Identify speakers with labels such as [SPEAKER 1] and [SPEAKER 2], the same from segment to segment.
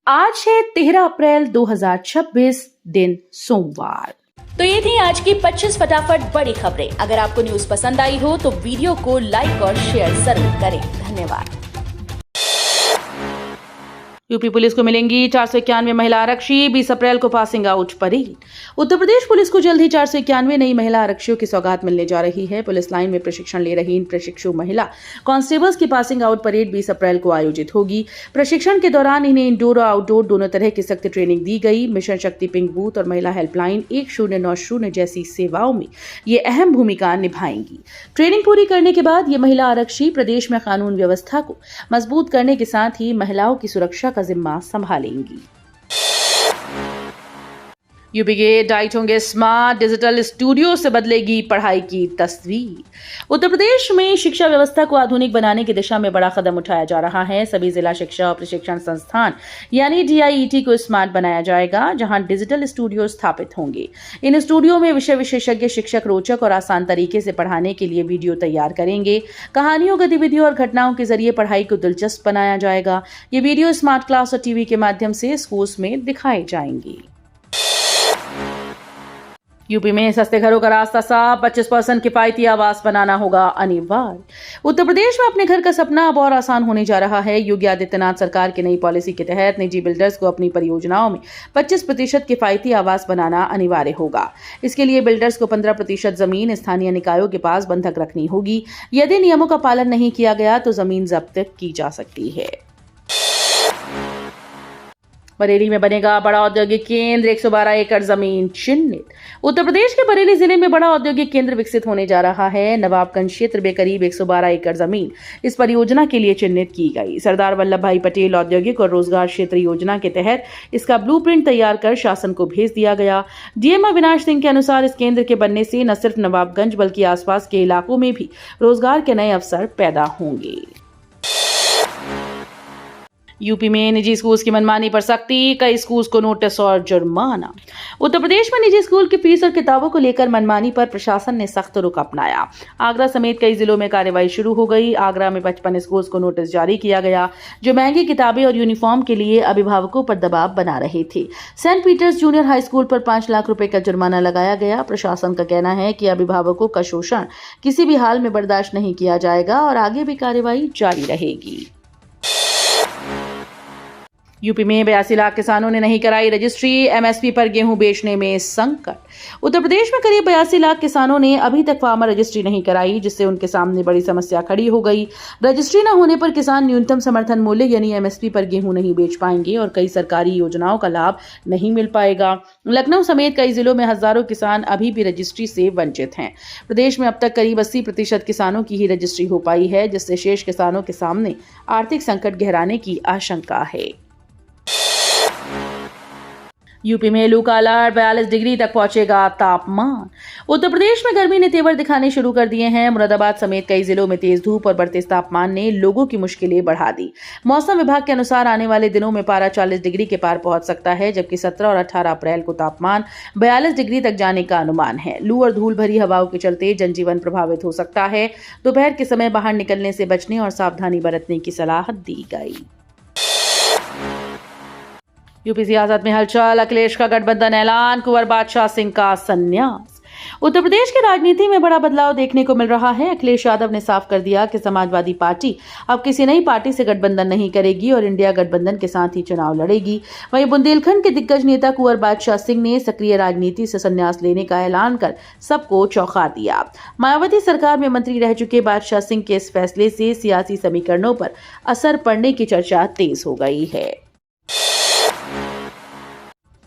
[SPEAKER 1] आज है 13 अप्रैल 2026 दिन सोमवार।
[SPEAKER 2] तो ये थी आज की 25 फटाफट बड़ी खबरें। अगर आपको न्यूज पसंद आई हो तो वीडियो को लाइक और शेयर जरूर करें। धन्यवाद।
[SPEAKER 1] यूपी पुलिस को मिलेंगी 491 महिला आरक्षी, 20 अप्रैल को passing out parade. Uttar Pradesh police को जल्द ही 491 नई महिला आरक्षियों की सौगात मिलने जा रही है। पुलिस लाइन में प्रशिक्षण ले रही इन प्रशिक्षु महिला कांस्टेबल्स की पासिंग आउट परेड 20 अप्रैल को आयोजित होगी। प्रशिक्षण के दौरान इन्हें इंडोर और आउटडोर दोनों तरह की सख्त ट्रेनिंग दी गई। मिशन शक्ति पिंक बूथ और महिला हेल्पलाइन 1090 जैसी सेवाओं में ये अहम भूमिका निभाएंगी। ट्रेनिंग पूरी करने के बाद ये महिला आरक्षी प्रदेश में कानून व्यवस्था को मजबूत करने के साथ ही महिलाओं की सुरक्षा का जिम्मा संभालेंगी। यूपी के डाइट होंगे स्मार्ट, डिजिटल स्टूडियो से बदलेगी पढ़ाई की तस्वीर। उत्तर प्रदेश में शिक्षा व्यवस्था को आधुनिक बनाने की दिशा में बड़ा कदम उठाया जा रहा है। सभी जिला शिक्षा और प्रशिक्षण संस्थान यानी DIET को स्मार्ट बनाया जाएगा, जहां डिजिटल स्टूडियो स्थापित होंगे। इन स्टूडियो में विषय विशेषज्ञ शिक्षक रोचक और आसान तरीके से पढ़ाने के लिए वीडियो तैयार करेंगे। कहानियों, गतिविधियों और घटनाओं के जरिए पढ़ाई को दिलचस्प बनाया जाएगा। ये वीडियो स्मार्ट क्लास और टीवी के माध्यम से स्कूल्स में दिखाए जाएंगे। यूपी में सस्ते घरों का रास्ता साफ, 25% किफायती आवास बनाना होगा अनिवार्य। उत्तर प्रदेश में अपने घर का सपना अब और आसान होने जा रहा है। योगी आदित्यनाथ सरकार की नई पॉलिसी के तहत निजी बिल्डर्स को अपनी परियोजनाओं में 25% किफायती आवास बनाना अनिवार्य होगा। इसके लिए बिल्डर्स को 15% जमीन स्थानीय निकायों के पास बंधक रखनी होगी। यदि नियमों का पालन नहीं किया गया तो जमीन जब्त की जा सकती है। बरेली में बनेगा बड़ा औद्योगिक केंद्र, 112 एकड़ जमीन चिन्हित। उत्तर प्रदेश के बरेली जिले में बड़ा औद्योगिक केंद्र विकसित होने जा रहा है। नवाबगंज क्षेत्र में करीब 112 एकड़ जमीन इस परियोजना के लिए चिन्हित की गई। सरदार वल्लभ भाई पटेल औद्योगिक और रोजगार क्षेत्र योजना के तहत इसका ब्लूप्रिंट तैयार कर शासन को भेज दिया गया। डीएम अविनाश सिंह के अनुसार इस केंद्र के बनने से न सिर्फ नवाबगंज बल्कि आसपास के इलाकों में भी रोजगार के नए अवसर पैदा होंगे। यूपी में निजी स्कूल्स की मनमानी पर सख्ती, कई स्कूल्स को नोटिस और जुर्माना। उत्तर प्रदेश में निजी स्कूल की फीस और किताबों को लेकर मनमानी पर प्रशासन ने सख्त रुख अपनाया। आगरा समेत कई जिलों में कार्रवाई शुरू हो गई। आगरा में 55 स्कूल्स को नोटिस जारी किया गया, जो महंगी किताबें और यूनिफॉर्म के लिए अभिभावकों पर दबाव बना रहे थे। Saint Peter's Junior High School पर 5 लाख रुपए का जुर्माना लगाया गया। प्रशासन का कहना है कि अभिभावकों का शोषण किसी भी हाल में बर्दाश्त नहीं किया जाएगा और आगे भी कार्रवाई जारी रहेगी। यूपी में 82 लाख किसानों ने नहीं कराई रजिस्ट्री, MSP पर गेहूं बेचने में संकट। उत्तर प्रदेश में करीब 82 लाख किसानों ने अभी तक फार्मर रजिस्ट्री नहीं कराई, जिससे उनके सामने बड़ी समस्या खड़ी हो गई। रजिस्ट्री न होने पर किसान न्यूनतम समर्थन मूल्य यानी MSP पर गेहूं नहीं बेच पाएंगे और कई सरकारी योजनाओं का लाभ नहीं मिल पाएगा। लखनऊ समेत कई जिलों में हजारों किसान अभी भी रजिस्ट्री से वंचित हैं। प्रदेश में अब तक करीब 80% किसानों की ही रजिस्ट्री हो पाई है, जिससे शेष किसानों के सामने आर्थिक संकट गहराने की आशंका है। यूपी में लू का अलर्ट, 42 डिग्री तक पहुंचेगा तापमान। उत्तर प्रदेश में गर्मी ने तेवर दिखाने शुरू कर दिए हैं। मुरादाबाद समेत कई जिलों में तेज धूप और बढ़ते तापमान ने लोगों की मुश्किलें बढ़ा दी। मौसम विभाग के अनुसार आने वाले दिनों में पारा 40 डिग्री के पार पहुंच सकता है, जबकि 17 और 18 अप्रैल को तापमान 42 डिग्री तक जाने का अनुमान है। लू और धूल भरी हवाओं के चलते जनजीवन प्रभावित हो सकता है। दोपहर के समय बाहर निकलने से बचने और सावधानी बरतने की सलाह दी गई। यूपी सियासत में हलचल, अखिलेश का गठबंधन ऐलान, कुंवर बादशाह सिंह का संन्यास। उत्तर प्रदेश की राजनीति में बड़ा बदलाव देखने को मिल रहा है। अखिलेश यादव ने साफ कर दिया कि समाजवादी पार्टी अब किसी नई पार्टी से गठबंधन नहीं करेगी और इंडिया गठबंधन के साथ ही चुनाव लड़ेगी। वहीं बुंदेलखंड के दिग्गज नेता कुंवर बादशाह सिंह ने सक्रिय राजनीति से संन्यास लेने का ऐलान कर सबको चौंका दिया। मायावती सरकार में मंत्री रह चुके बादशाह सिंह के इस फैसले से सियासी समीकरणों पर असर पड़ने की चर्चा तेज हो गई है।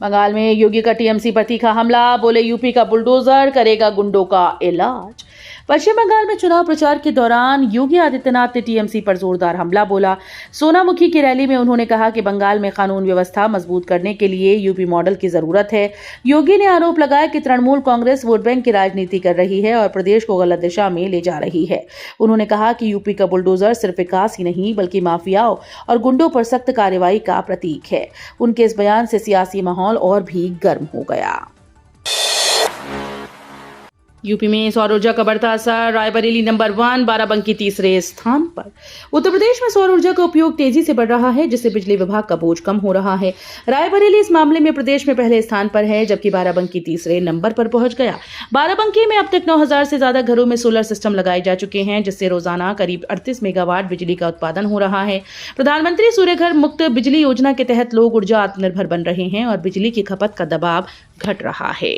[SPEAKER 1] बंगाल में योगी का TMC पर तीखा हमला, बोले यूपी का बुलडोजर करेगा गुंडों का इलाज। पश्चिम बंगाल में चुनाव प्रचार के दौरान योगी आदित्यनाथ ने TMC पर जोरदार हमला बोला। सोनामुखी की रैली में उन्होंने कहा कि बंगाल में कानून व्यवस्था मजबूत करने के लिए यूपी मॉडल की जरूरत है। योगी ने आरोप लगाया कि तृणमूल कांग्रेस वोट बैंक की राजनीति कर रही है और प्रदेश को गलत दिशा में ले जा रही है। उन्होंने कहा कि यूपी का बुलडोजर सिर्फ विकास ही नहीं बल्कि माफियाओं और गुंडों पर सख्त कार्रवाई का प्रतीक है। उनके इस बयान से सियासी माहौल और भी गर्म हो गया। यूपी में सौर ऊर्जा का बढ़ता असर, रायबरेली नंबर 1, बाराबंकी तीसरे स्थान पर। उत्तर प्रदेश में सौर ऊर्जा का उपयोग तेजी से बढ़ रहा है, जिससे बिजली विभाग का बोझ कम हो रहा है। रायबरेली इस मामले में प्रदेश में पहले स्थान पर है, जबकि बाराबंकी तीसरे नंबर पर पहुंच गया। बाराबंकी में अब तक 9,000 से ज्यादा घरों में सोलर सिस्टम लगाए जा चुके हैं, जिससे रोजाना करीब 38 मेगावाट बिजली का उत्पादन हो रहा है। प्रधानमंत्री सूर्य घर मुक्त बिजली योजना के तहत लोग ऊर्जा आत्मनिर्भर बन रहे हैं और बिजली की खपत का दबाव घट रहा है।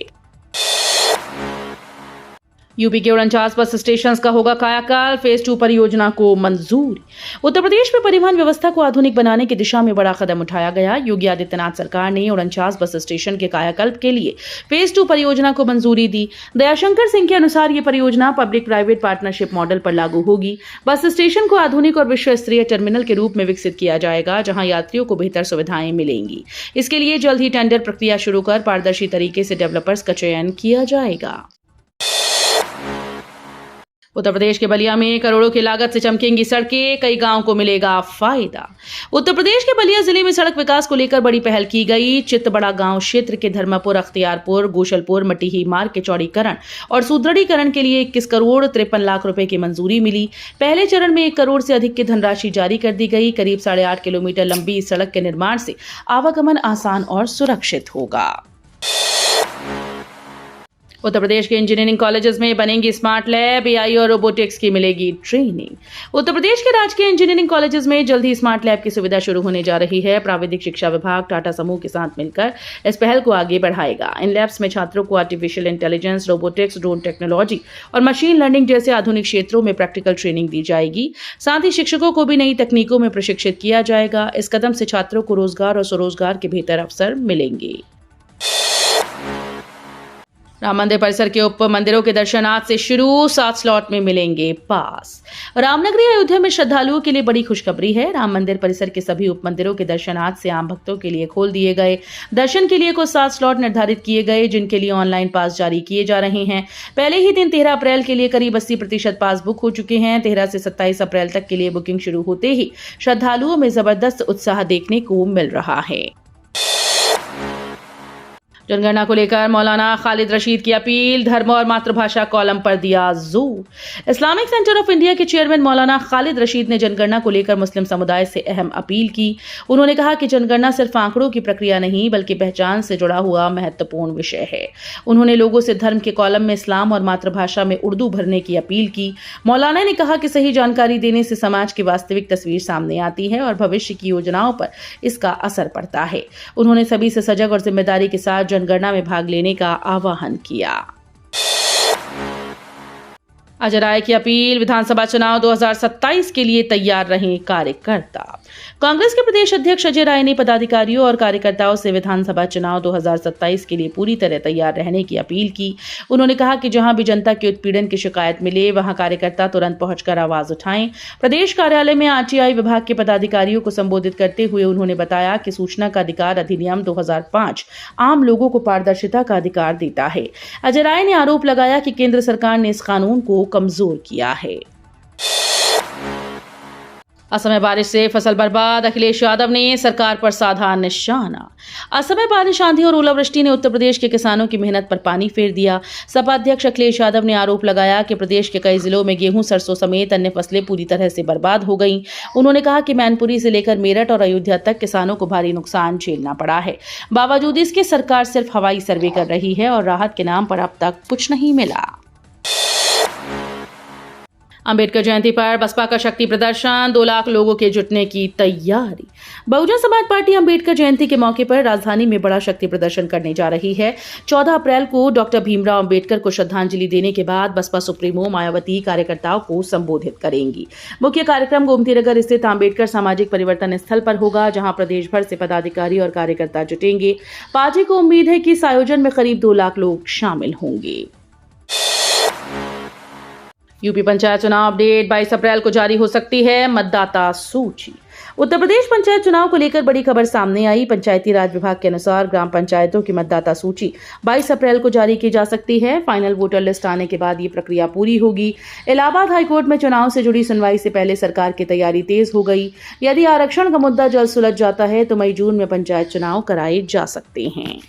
[SPEAKER 1] यूपी के 49 बस स्टेशन का होगा कायाकल्प, फेज 2 परियोजना को मंजूरी। उत्तर प्रदेश में परिवहन व्यवस्था को आधुनिक बनाने की दिशा में बड़ा कदम उठाया गया। योगी आदित्यनाथ सरकार ने 49 बस स्टेशन के कायाकल्प के लिए फेज 2 परियोजना को मंजूरी दी। दयाशंकर सिंह के अनुसार ये परियोजना पब्लिक प्राइवेट पार्टनरशिप मॉडल पर लागू होगी। बस स्टेशन को आधुनिक और विश्व स्तरीय टर्मिनल के रूप में विकसित किया जाएगा, जहां यात्रियों को बेहतर सुविधाएं मिलेंगी। इसके लिए जल्द ही टेंडर प्रक्रिया शुरू कर पारदर्शी तरीके से डेवलपर्स का चयन किया जाएगा। उत्तर प्रदेश के बलिया में करोड़ों की लागत से चमकेंगी सड़कें, कई गांव को मिलेगा फायदा। उत्तर प्रदेश के बलिया जिले में सड़क विकास को लेकर बड़ी पहल की गई। चित्तबड़ा गांव क्षेत्र के धर्मापुर, अख्तियारपुर, गोशलपुर, मटिही मार्ग के चौड़ीकरण और सुदृढ़ीकरण के लिए 21 करोड़ 53 लाख रुपए की मंजूरी मिली। पहले चरण में 1 करोड़ से अधिक की धनराशि जारी कर दी गई। करीब 8.5 किलोमीटर लंबी इस सड़क के निर्माण से आवागमन आसान और सुरक्षित होगा। उत्तर प्रदेश के इंजीनियरिंग कॉलेजेस में बनेंगी स्मार्ट लैब, एआई और रोबोटिक्स की मिलेगी ट्रेनिंग। उत्तर प्रदेश के राजकीय इंजीनियरिंग कॉलेजेस में जल्द ही स्मार्ट लैब की सुविधा शुरू होने जा रही है। प्राविधिक शिक्षा विभाग टाटा समूह के साथ मिलकर इस पहल को आगे बढ़ाएगा। इन लैब्स में छात्रों को artificial intelligence, robotics, drone technology और मशीन लर्निंग जैसे आधुनिक क्षेत्रों में प्रैक्टिकल ट्रेनिंग दी जाएगी। साथ ही शिक्षकों को भी नई तकनीकों में प्रशिक्षित किया जाएगा। इस कदम से छात्रों को रोजगार और स्वरोजगार के बेहतर अवसर मिलेंगे। राम मंदिर परिसर के उप मंदिरों के दर्शन आज से शुरू, 7 स्लॉट में मिलेंगे पास। रामनगरी अयोध्या में श्रद्धालुओं के लिए बड़ी खुशखबरी है। राम मंदिर परिसर के सभी उप मंदिरों के दर्शन आज से आम भक्तों के लिए खोल दिए गए। दर्शन के लिए कुछ 7 स्लॉट निर्धारित किए गए, जिनके लिए ऑनलाइन पास जारी किए जा रहे हैं। पहले ही दिन 13 अप्रैल के लिए करीब 80% पास बुक हो चुके हैं। 13 से 27 अप्रैल तक के लिए बुकिंग शुरू होते ही श्रद्धालुओं में जबरदस्त उत्साह देखने को मिल रहा है। जनगणना को लेकर मौलाना खालिद रशीद की अपील, धर्म और मातृभाषा कॉलम पर दिया जोर। इस्लामिक सेंटर ऑफ इंडिया के चेयरमैन मौलाना खालिद रशीद ने जनगणना को लेकर मुस्लिम समुदाय से अहम अपील की। उन्होंने कहा कि जनगणना सिर्फ आंकड़ों की प्रक्रिया नहीं, बल्कि पहचान से जुड़ा हुआ महत्वपूर्ण विषय है। उन्होंने लोगों से धर्म के कॉलम में इस्लाम और मातृभाषा में उर्दू भरने की अपील की। मौलाना ने कहा कि सही जानकारी देने से समाज की वास्तविक तस्वीर सामने आती है और भविष्य की योजनाओं पर इसका असर पड़ता है। उन्होंने सभी से सजग और जिम्मेदारी के साथ जनगणना में भाग लेने का आह्वान किया। अजय राय की अपील, विधानसभा चुनाव 2027 के लिए तैयार रहें कार्यकर्ता। कांग्रेस के प्रदेश अध्यक्ष अजय राय ने पदाधिकारियों और कार्यकर्ताओं से विधानसभा चुनाव 2027 के लिए पूरी तरह तैयार रहने की अपील की। उन्होंने कहा कि जहां भी जनता के उत्पीड़न की शिकायत मिले, वहां कार्यकर्ता तुरंत पहुंचकर आवाज उठाएं। प्रदेश कार्यालय में आरटीआई विभाग के पदाधिकारियों को संबोधित करते हुए उन्होंने बताया कि सूचना का अधिकार अधिनियम 2005 आम लोगों को पारदर्शिता का अधिकार देता है। अजय राय ने आरोप लगाया कि केंद्र सरकार ने इस कानून को कमजोर किया है। असमय बारिश से फसल बर्बाद, अखिलेश यादव ने सरकार पर साधा निशाना। असमय बारिश, आंधी और ओलावृष्टि ने उत्तर प्रदेश के किसानों की मेहनत पर पानी फेर दिया। सपा अध्यक्ष अखिलेश यादव ने आरोप लगाया कि प्रदेश के कई जिलों में गेहूं, सरसों समेत अन्य फसलें पूरी तरह से बर्बाद हो गईं। उन्होंने कहा कि मैनपुरी से लेकर मेरठ और अयोध्या तक किसानों को भारी नुकसान झेलना पड़ा है। बावजूद इसके सरकार सिर्फ हवाई सर्वे कर रही है और राहत के नाम पर अब तक कुछ नहीं मिला। अंबेडकर जयंती पर बसपा का शक्ति प्रदर्शन, 2 लाख लोगों के जुटने की तैयारी। बहुजन समाज पार्टी अंबेडकर जयंती के मौके पर राजधानी में बड़ा शक्ति प्रदर्शन करने जा रही है। 14 अप्रैल को डॉक्टर भीमराव अंबेडकर को श्रद्धांजलि देने के बाद बसपा सुप्रीमो मायावती कार्यकर्ताओं को संबोधित करेंगी। मुख्य कार्यक्रम गोमती नगर स्थित अंबेडकर सामाजिक परिवर्तन स्थल पर होगा, जहां प्रदेश भर से पदाधिकारी और कार्यकर्ता जुटेंगे। पार्टी को उम्मीद है कि इस आयोजन में करीब 2 लाख लोग शामिल होंगे। यूपी पंचायत चुनाव अपडेट, 22 अप्रैल को जारी हो सकती है मतदाता सूची। उत्तर प्रदेश पंचायत चुनाव को लेकर बड़ी खबर सामने आई। पंचायती राज विभाग के अनुसार ग्राम पंचायतों की मतदाता सूची 22 अप्रैल को जारी की जा सकती है। फाइनल वोटर लिस्ट आने के बाद ये प्रक्रिया पूरी होगी। इलाहाबाद हाईकोर्ट में चुनाव से जुड़ी सुनवाई से पहले सरकार की तैयारी तेज हो गई। यदि आरक्षण का मुद्दा जल्द सुलझ जाता है तो मई जून में पंचायत चुनाव कराए जा सकते हैं।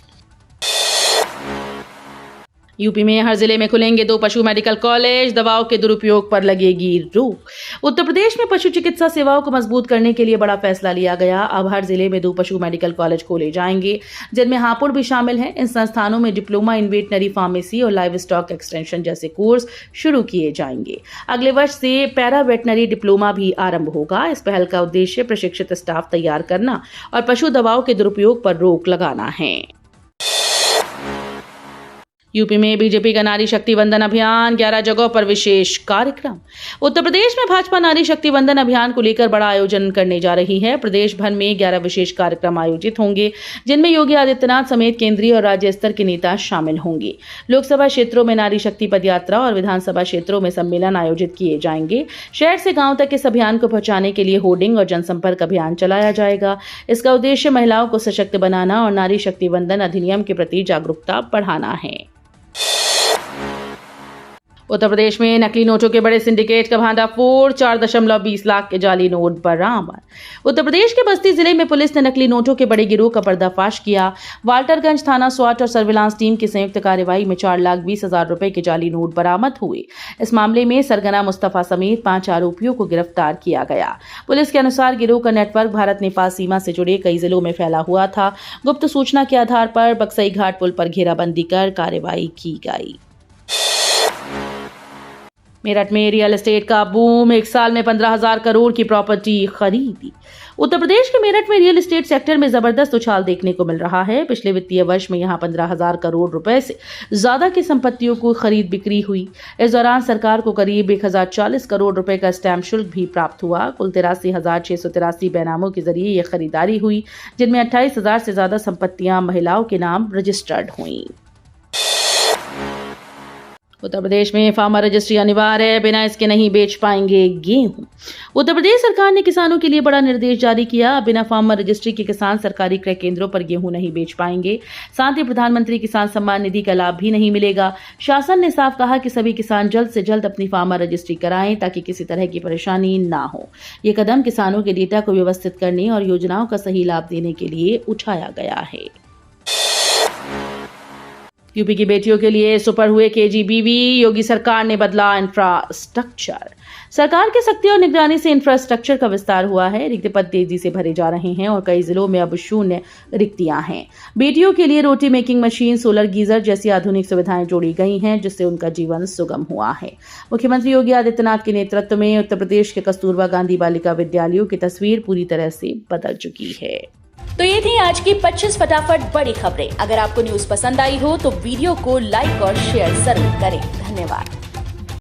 [SPEAKER 1] यूपी में हर जिले में खुलेंगे 2 पशु मेडिकल कॉलेज, दवाओं के दुरुपयोग पर लगेगी रोक। उत्तर प्रदेश में पशु चिकित्सा सेवाओं को मजबूत करने के लिए बड़ा फैसला लिया गया। अब हर जिले में 2 पशु मेडिकल कॉलेज खोले जाएंगे, जिनमें हापुड़ भी शामिल है। इन संस्थानों में डिप्लोमा इन वेटनरी फार्मेसी और लाइव स्टॉक एक्सटेंशन जैसे कोर्स शुरू किए जाएंगे। अगले वर्ष से पैरा वेटनरी डिप्लोमा भी आरंभ होगा। इस पहल का उद्देश्य प्रशिक्षित स्टाफ तैयार करना और पशु दवाओं के दुरुपयोग पर रोक लगाना है। यूपी में बीजेपी का नारी शक्ति वंदन अभियान, 11 जगहों पर विशेष कार्यक्रम। उत्तर प्रदेश में भाजपा नारी शक्ति वंदन अभियान को लेकर बड़ा आयोजन करने जा रही है। प्रदेश भर में 11 विशेष कार्यक्रम आयोजित होंगे, जिनमें योगी आदित्यनाथ समेत केंद्रीय और राज्य स्तर के नेता शामिल होंगे। लोकसभा क्षेत्रों में नारी शक्ति पदयात्रा और विधानसभा क्षेत्रों में सम्मेलन आयोजित किए जाएंगे। शहर से गांव तक इस अभियान को पहुंचाने के लिए होर्डिंग और जनसंपर्क अभियान चलाया जाएगा। इसका उद्देश्य महिलाओं को सशक्त बनाना और नारी शक्ति वंदन अधिनियम के प्रति जागरूकता बढ़ाना है। उत्तर प्रदेश में नकली नोटों के बड़े सिंडिकेट का भांडाफोड़, 4.20 लाख के जाली नोट बरामद। उत्तर प्रदेश के बस्ती जिले में पुलिस ने नकली नोटों के बड़े गिरोह का पर्दाफाश किया। वाल्टरगंज थाना स्वाट और सर्विलांस टीम की संयुक्त कार्रवाई में 4,20,000 रुपए के जाली नोट बरामद हुए। इस मामले में सरगना मुस्तफा समेत 5 आरोपियों को गिरफ्तार किया गया। पुलिस के अनुसार गिरोह का नेटवर्क भारत नेपाल सीमा से जुड़े कई जिलों में फैला हुआ था। गुप्त सूचना के आधार पर बक्सई घाट पुल पर घेराबंदी कर कार्रवाई की गई। मेरठ में रियल एस्टेट का बूम, 1 साल में 15,000 करोड़ की प्रॉपर्टी खरीदी। उत्तर प्रदेश के मेरठ में रियल एस्टेट सेक्टर में जबरदस्त उछाल देखने को मिल रहा है। पिछले वित्तीय वर्ष में यहां 15,000 करोड़ रुपए से ज्यादा की संपत्तियों को खरीद बिक्री हुई। इस दौरान सरकार को करीब 1,040 करोड़ रुपए का स्टैंप शुल्क भी प्राप्त हुआ। कुल 83,683 बैनामों के जरिए यह खरीदारी हुई, जिनमें 28,000 से ज्यादा संपत्तियां महिलाओं के नाम रजिस्टर्ड हुई। उत्तर प्रदेश में फार्मर रजिस्ट्री अनिवार्य है, बिना इसके नहीं बेच पाएंगे गेहूं। उत्तर प्रदेश सरकार ने किसानों के लिए बड़ा निर्देश जारी किया। बिना फार्मर रजिस्ट्री के किसान सरकारी क्रय केंद्रों पर गेहूं नहीं बेच पाएंगे। साथ ही प्रधानमंत्री किसान सम्मान निधि का लाभ भी नहीं मिलेगा। शासन ने साफ कहा कि सभी किसान जल्द से जल्द अपनी फार्मर रजिस्ट्री कराएं, ताकि किसी तरह की परेशानी ना हो। ये कदम किसानों के डेटा को व्यवस्थित करने और योजनाओं का सही लाभ देने के लिए उठाया गया है। यूपी की बेटियों के लिए सुपर हुए केजीबीवी, योगी सरकार ने बदला इंफ्रास्ट्रक्चर। सरकार की सख्ती और निगरानी से इंफ्रास्ट्रक्चर का विस्तार हुआ है। रिक्त पद तेजी से भरे जा रहे हैं और कई जिलों में अब शून्य रिक्तियां हैं। बेटियों के लिए रोटी मेकिंग मशीन, सोलर गीजर जैसी आधुनिक सुविधाएं जोड़ी गई हैं, जिससे उनका जीवन सुगम हुआ है। मुख्यमंत्री योगी आदित्यनाथ के नेतृत्व में उत्तर प्रदेश के कस्तूरबा गांधी बालिका विद्यालयों की तस्वीर पूरी तरह से बदल चुकी है।
[SPEAKER 2] तो ये थी आज की 25 फटाफट बड़ी खबरें। अगर आपको न्यूज पसंद आई हो तो वीडियो को लाइक और शेयर जरूर करें। धन्यवाद।